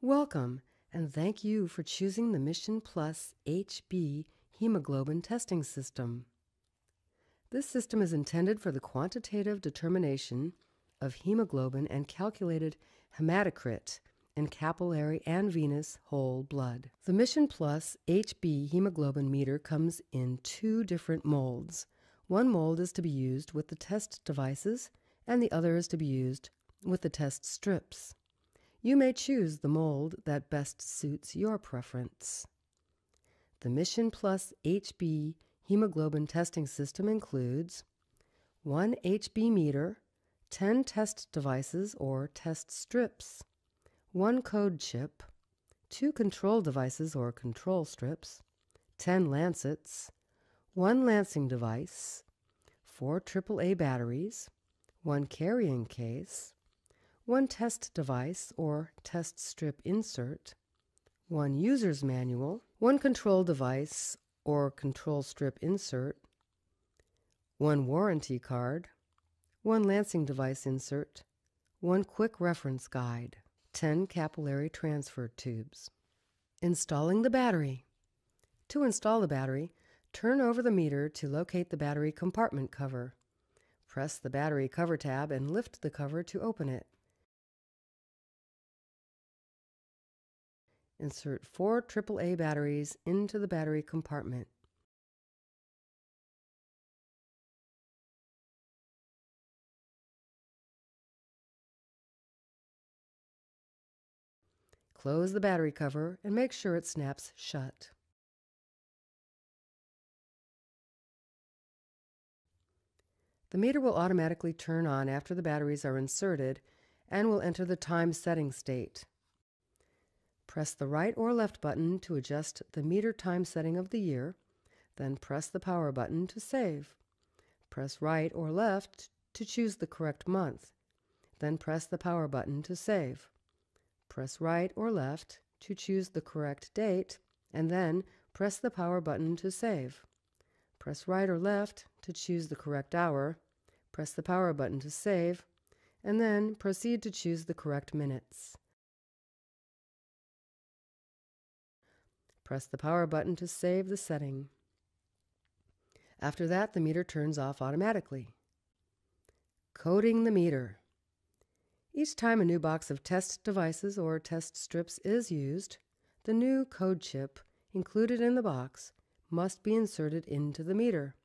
Welcome, and thank you for choosing the Mission Plus HB Hemoglobin testing system. This system is intended for the quantitative determination of hemoglobin and calculated hematocrit in capillary and venous whole blood. The Mission Plus HB hemoglobin meter comes in two different molds. One mold is to be used with the test devices, and the other is to be used with the test strips. You may choose the mold that best suits your preference. The Mission Plus HB hemoglobin testing system includes 1 HB meter, 10 test devices or test strips, 1 code chip, 2 control devices or control strips, 10 lancets, 1 lancing device, 4 AAA batteries, 1 carrying case, 1 test device or test strip insert, 1 user's manual, 1 control device or control strip insert, 1 warranty card, 1 lancing device insert, 1 quick reference guide, 10 capillary transfer tubes. Installing the battery. To install the battery, turn over the meter to locate the battery compartment cover. Press the battery cover tab and lift the cover to open it. Insert 4 AAA batteries into the battery compartment. Close the battery cover and make sure it snaps shut. The meter will automatically turn on after the batteries are inserted and will enter the time setting state. Press the right or left button to adjust the meter time setting of the year, then press the power button to save. Press right or left to choose the correct month, then press the power button to save. Press right or left to choose the correct date, and then press the power button to save. Press right or left to choose the correct hour, press the power button to save, and then proceed to choose the correct minutes. Press the power button to save the setting. After that, the meter turns off automatically. Coding the meter. Each time a new box of test devices or test strips is used, the new code chip included in the box must be inserted into the meter.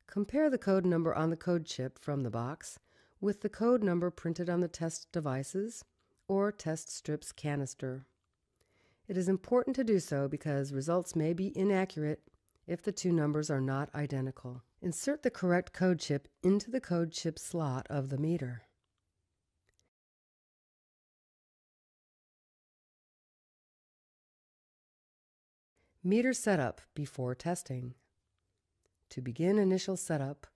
Compare the code number on the code chip from the box with the code number printed on the test devices or test strips canister. It is important to do so because results may be inaccurate if the two numbers are not identical. Insert the correct code chip into the code chip slot of the meter. Meter setup before testing. To begin initial setup,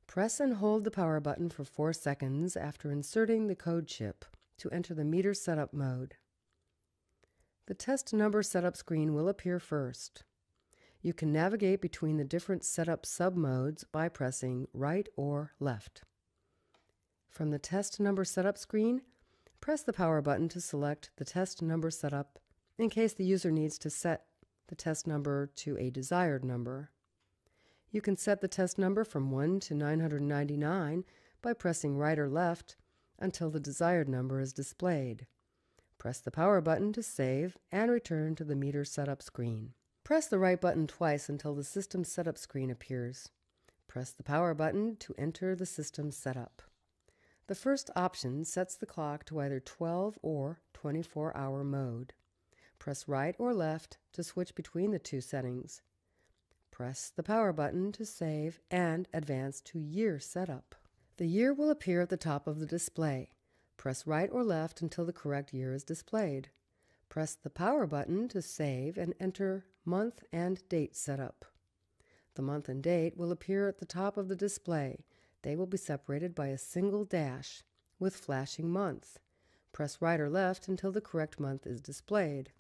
press and hold the power button for 4 seconds after inserting the code chip to enter the meter setup mode. The test number setup screen will appear first. You can navigate between the different setup sub-modes by pressing right or left. From the test number setup screen, press the power button to select the test number setup in case the user needs to set the test number to a desired number. You can set the test number from 1 to 999 by pressing right or left until the desired number is displayed. Press the power button to save and return to the meter setup screen. Press the right button twice until the system setup screen appears. Press the power button to enter the system setup. The first option sets the clock to either 12 or 24-hour mode. Press right or left to switch between the two settings. Press the power button to save and advance to year setup. The year will appear at the top of the display. Press right or left until the correct year is displayed. Press the power button to save and enter month and date setup. The month and date will appear at the top of the display. They will be separated by a single dash with flashing month. Press right or left until the correct month is displayed.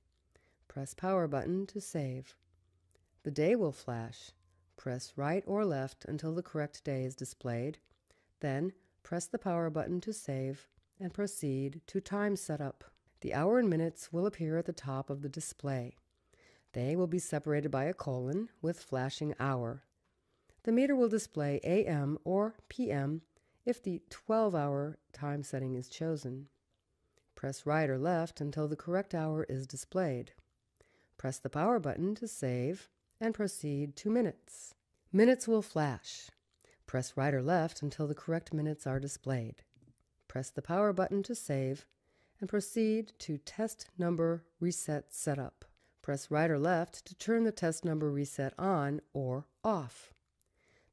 Press power button to save. The day will flash. Press right or left until the correct day is displayed. Then press the power button to save and proceed to time setup. The hour and minutes will appear at the top of the display. They will be separated by a colon with flashing hour. The meter will display AM or PM if the 12-hour time setting is chosen. Press right or left until the correct hour is displayed. Press the power button to save and proceed to minutes. Minutes will flash. Press right or left until the correct minutes are displayed. Press the power button to save and proceed to test number reset setup. Press right or left to turn the test number reset on or off.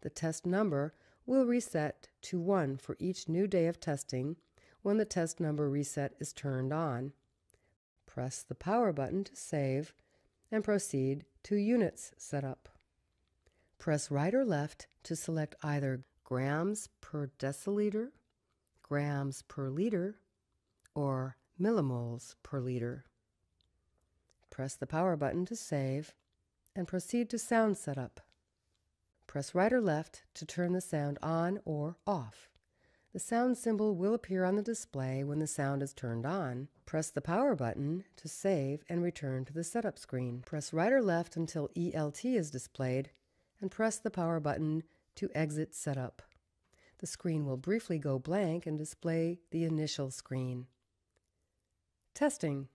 The test number will reset to 1 for each new day of testing when the test number reset is turned on. Press the power button to save and proceed to units setup. Press right or left to select either grams per deciliter, grams per liter, or millimoles per liter. Press the power button to save and proceed to sound setup. Press right or left to turn the sound on or off. The sound symbol will appear on the display when the sound is turned on. Press the power button to save and return to the setup screen. Press right or left until ELT is displayed and press the power button to exit setup. The screen will briefly go blank and display the initial screen. Testing.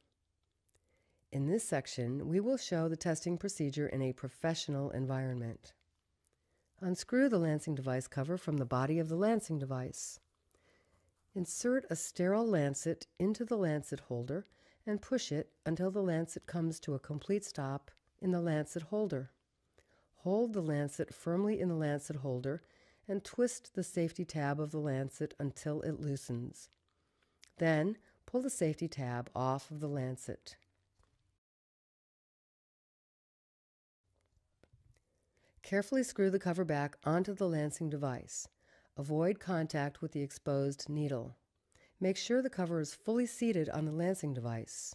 In this section, we will show the testing procedure in a professional environment. Unscrew the lancing device cover from the body of the lancing device. Insert a sterile lancet into the lancet holder and push it until the lancet comes to a complete stop in the lancet holder. Hold the lancet firmly in the lancet holder and twist the safety tab of the lancet until it loosens. Then, pull the safety tab off of the lancet. Carefully screw the cover back onto the lancing device. Avoid contact with the exposed needle. Make sure the cover is fully seated on the lancing device.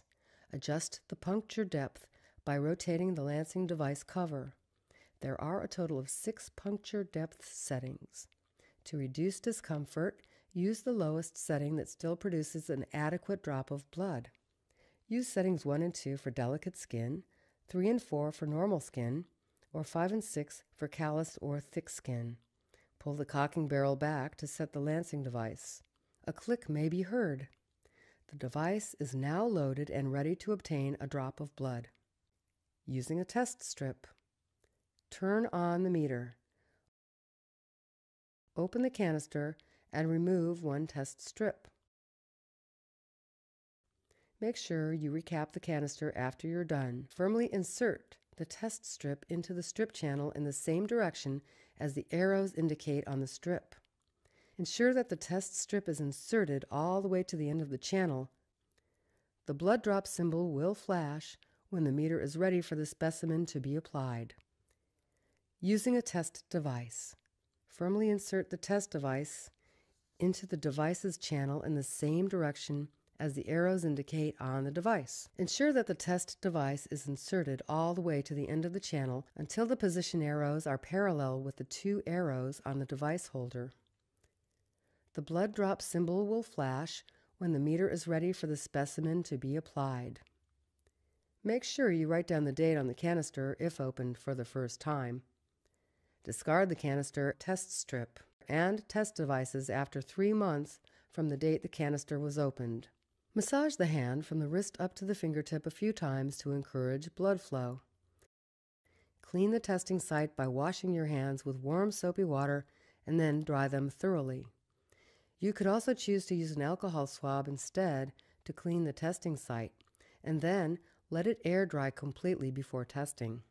Adjust the puncture depth by rotating the lancing device cover. There are a total of 6 puncture depth settings. To reduce discomfort, use the lowest setting that still produces an adequate drop of blood. Use settings 1 and 2 for delicate skin, 3 and 4 for normal skin, or 5 and 6 for calloused or thick skin. Pull the cocking barrel back to set the lancing device. A click may be heard. The device is now loaded and ready to obtain a drop of blood. Using a test strip. Turn on the meter. Open the canister and remove one test strip. Make sure you recap the canister after you're done. Firmly insert the test strip into the strip channel in the same direction as the arrows indicate on the strip. Ensure that the test strip is inserted all the way to the end of the channel. The blood drop symbol will flash when the meter is ready for the specimen to be applied. Using a test device. Firmly insert the test device into the device's channel in the same direction as the arrows indicate on the device. Ensure that the test device is inserted all the way to the end of the channel until the position arrows are parallel with the 2 arrows on the device holder. The blood drop symbol will flash when the meter is ready for the specimen to be applied. Make sure you write down the date on the canister if opened for the first time. Discard the canister test strip and test devices after 3 months from the date the canister was opened. Massage the hand from the wrist up to the fingertip a few times to encourage blood flow. Clean the testing site by washing your hands with warm soapy water and then dry them thoroughly. You could also choose to use an alcohol swab instead to clean the testing site, and then let it air dry completely before testing.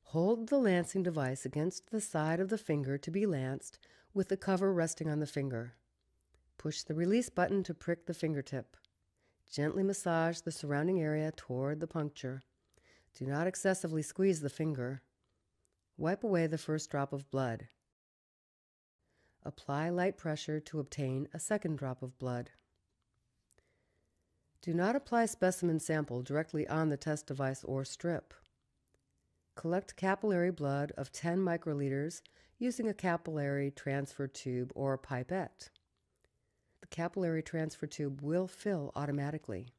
Hold the lancing device against the side of the finger to be lanced with the cover resting on the finger. Push the release button to prick the fingertip. Gently massage the surrounding area toward the puncture. Do not excessively squeeze the finger. Wipe away the first drop of blood. Apply light pressure to obtain a second drop of blood. Do not apply specimen sample directly on the test device or strip. Collect capillary blood of 10 microliters using a capillary transfer tube or pipette. The capillary transfer tube will fill automatically.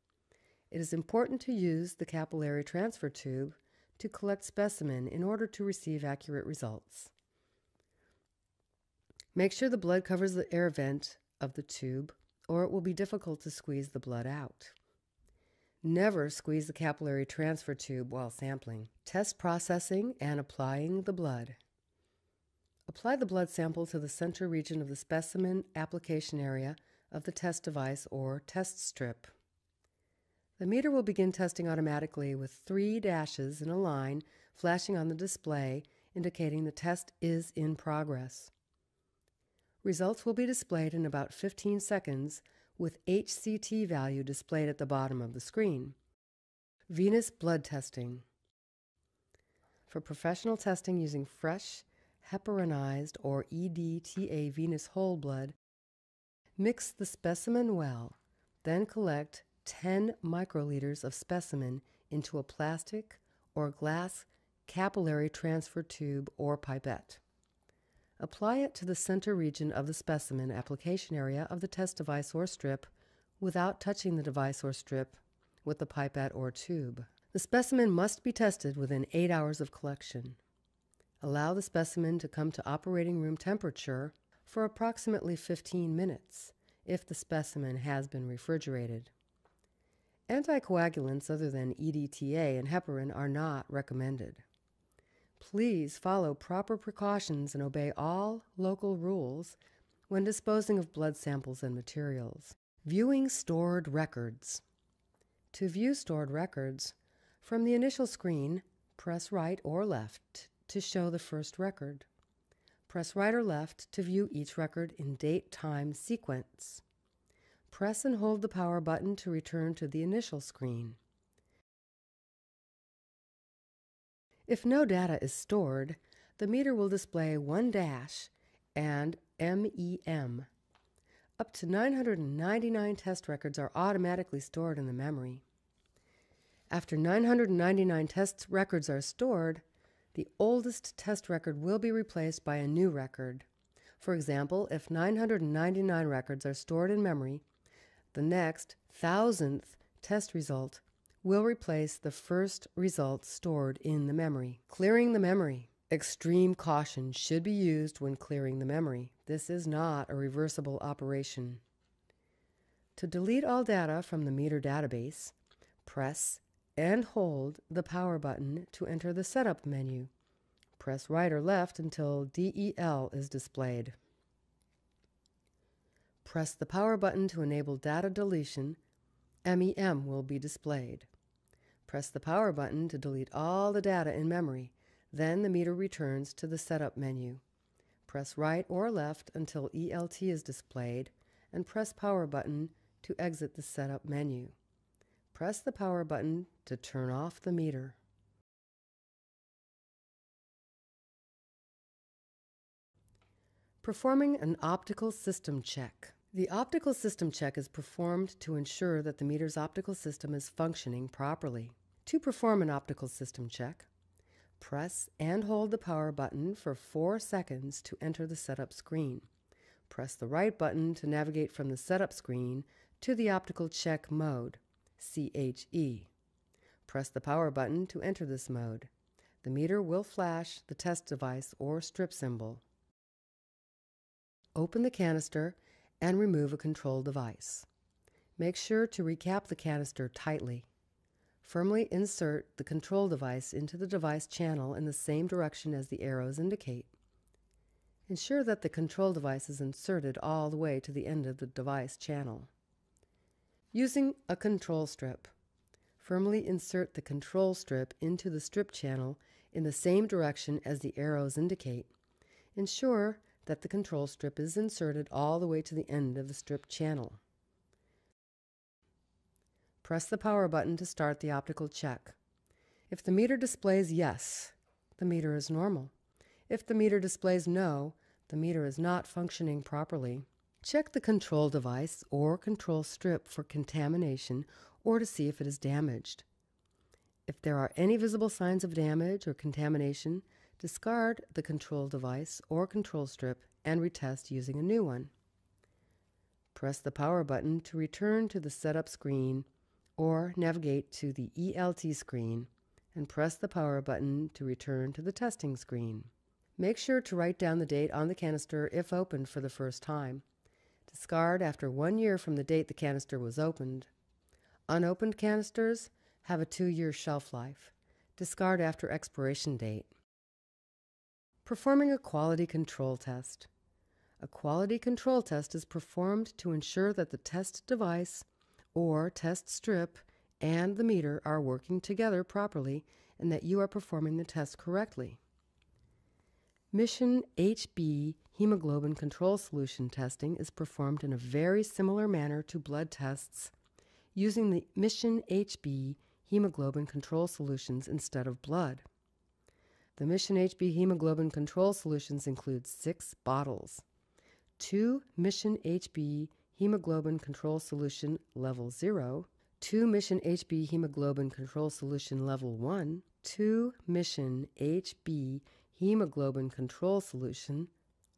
It is important to use the capillary transfer tube to collect specimen in order to receive accurate results. Make sure the blood covers the air vent of the tube, or it will be difficult to squeeze the blood out. Never squeeze the capillary transfer tube while sampling. Test processing and applying the blood. Apply the blood sample to the center region of the specimen application area of the test device or test strip. The meter will begin testing automatically with 3 dashes in a line flashing on the display indicating the test is in progress. Results will be displayed in about 15 seconds with HCT value displayed at the bottom of the screen. Venous blood testing. For professional testing using fresh, heparinized or EDTA venous whole blood, mix the specimen well, then collect 10 microliters of specimen into a plastic or glass capillary transfer tube or pipette. Apply it to the center region of the specimen application area of the test device or strip without touching the device or strip with the pipette or tube. The specimen must be tested within 8 hours of collection. Allow the specimen to come to operating room temperature for approximately 15 minutes if the specimen has been refrigerated. Anticoagulants other than EDTA and heparin are not recommended. Please follow proper precautions and obey all local rules when disposing of blood samples and materials. Viewing stored records. To view stored records, from the initial screen, press right or left to show the first record. Press right or left to view each record in date-time sequence. Press and hold the power button to return to the initial screen. If no data is stored, the meter will display 1 dash and MEM. Up to 999 test records are automatically stored in the memory. After 999 test records are stored, the oldest test record will be replaced by a new record. For example, if 999 records are stored in memory, the next 1000th test result will replace the first result stored in the memory. Clearing the memory. Extreme caution should be used when clearing the memory. This is not a reversible operation. To delete all data from the meter database, press and hold the power button to enter the setup menu. Press right or left until DEL is displayed. Press the power button to enable data deletion. MEM will be displayed. Press the power button to delete all the data in memory. Then the meter returns to the setup menu. Press right or left until ELT is displayed and press power button to exit the setup menu. Press the power button to turn off the meter. Performing an optical system check. The optical system check is performed to ensure that the meter's optical system is functioning properly. To perform an optical system check, press and hold the power button for 4 seconds to enter the setup screen. Press the right button to navigate from the setup screen to the optical check mode, CHE. Press the power button to enter this mode. The meter will flash the test device or strip symbol. Open the canister and remove a control device. Make sure to recap the canister tightly. Firmly insert the control device into the device channel in the same direction as the arrows indicate. Ensure that the control device is inserted all the way to the end of the device channel. Using a control strip, firmly insert the control strip into the strip channel in the same direction as the arrows indicate. Ensure that the control strip is inserted all the way to the end of the strip channel. Press the power button to start the optical check. If the meter displays yes, the meter is normal. If the meter displays no, the meter is not functioning properly. Check the control device or control strip for contamination or to see if it is damaged. If there are any visible signs of damage or contamination, discard the control device or control strip and retest using a new one. Press the power button to return to the setup screen or navigate to the ELT screen and press the power button to return to the testing screen. Make sure to write down the date on the canister if opened for the first time. Discard after 1 year from the date the canister was opened. Unopened canisters have a 2-year shelf life. Discard after expiration date. Performing a quality control test. A quality control test is performed to ensure that the test device or test strip and the meter are working together properly and that you are performing the test correctly. Mission HB hemoglobin control solution testing is performed in a very similar manner to blood tests using the Mission HB hemoglobin control solutions instead of blood. The Mission HB hemoglobin control solutions include 6 bottles. 2 Mission HB hemoglobin control solution level 0, 2 Mission HB hemoglobin control solution level 1, 2 Mission HB hemoglobin control solution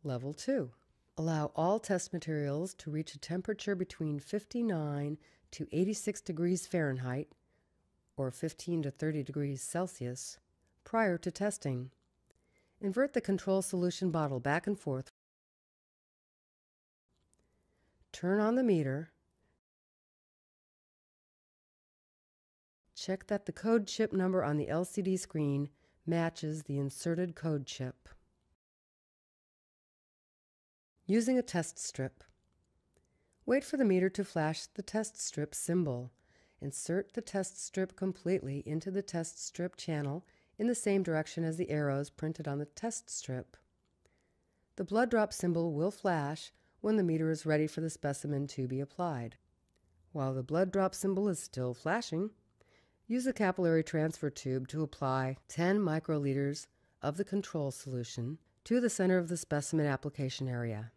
level 2. Allow all test materials to reach a temperature between 59 to 86 degrees Fahrenheit or 15 to 30 degrees Celsius prior to testing. Invert the control solution bottle back and forth. Turn on the meter. Check that the code chip number on the LCD screen matches the inserted code chip. Using a test strip. Wait for the meter to flash the test strip symbol. Insert the test strip completely into the test strip channel in the same direction as the arrows printed on the test strip. The blood drop symbol will flash when the meter is ready for the specimen to be applied. While the blood drop symbol is still flashing, use a capillary transfer tube to apply 10 microliters of the control solution to the center of the specimen application area.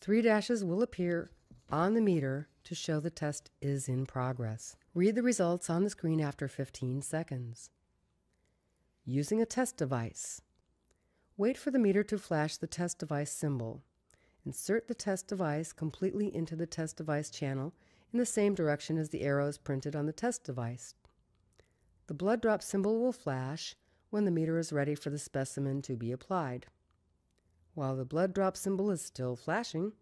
3 dashes will appear on the meter to show the test is in progress. Read the results on the screen after 15 seconds. Using a test device. Wait for the meter to flash the test device symbol. Insert the test device completely into the test device channel in the same direction as the arrows printed on the test device. The blood drop symbol will flash when the meter is ready for the specimen to be applied. While the blood drop symbol is still flashing,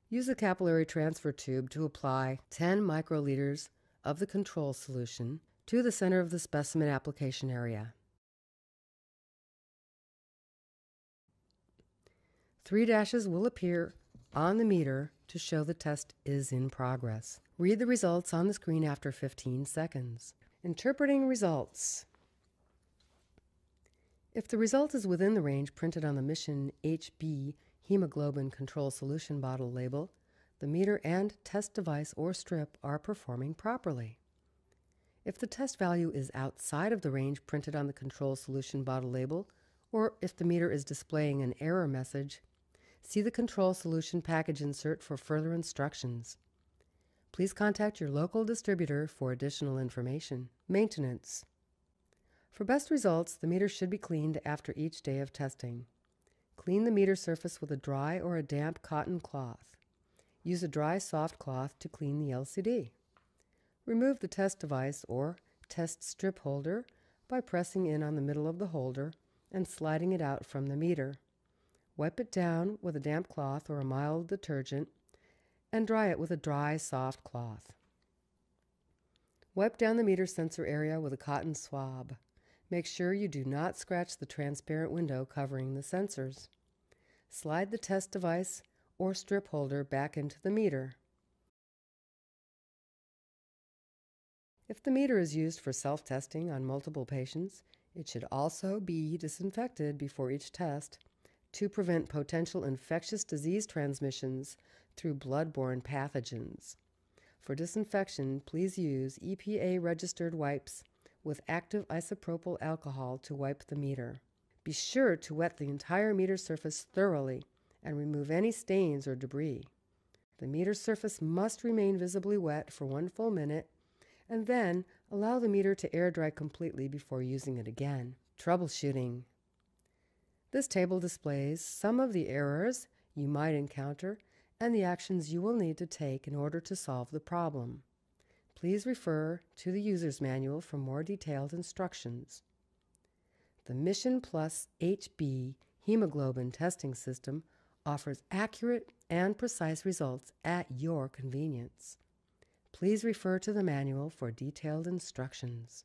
use a capillary transfer tube to apply 10 microliters of the control solution to the center of the specimen application area. 3 dashes will appear on the meter to show the test is in progress. Read the results on the screen after 15 seconds. Interpreting results. If the result is within the range printed on the Mission HB hemoglobin control solution bottle label, the meter and test device or strip are performing properly. If the test value is outside of the range printed on the control solution bottle label, or if the meter is displaying an error message, see the control solution package insert for further instructions. Please contact your local distributor for additional information. Maintenance. For best results, the meter should be cleaned after each day of testing. Clean the meter surface with a dry or a damp cotton cloth. Use a dry, soft cloth to clean the LCD. Remove the test device or test strip holder by pressing in on the middle of the holder and sliding it out from the meter. Wipe it down with a damp cloth or a mild detergent and dry it with a dry, soft cloth. Wipe down the meter sensor area with a cotton swab. Make sure you do not scratch the transparent window covering the sensors. Slide the test device or strip holder back into the meter. If the meter is used for self-testing on multiple patients, it should also be disinfected before each test to prevent potential infectious disease transmissions through blood-borne pathogens. For disinfection, please use EPA-registered wipes with active isopropyl alcohol to wipe the meter. Be sure to wet the entire meter surface thoroughly and remove any stains or debris. The meter surface must remain visibly wet for 1 full minute, and then allow the meter to air dry completely before using it again. Troubleshooting. This table displays some of the errors you might encounter and the actions you will need to take in order to solve the problem. Please refer to the user's manual for more detailed instructions. The Mission Plus HB hemoglobin testing system offers accurate and precise results at your convenience. Please refer to the manual for detailed instructions.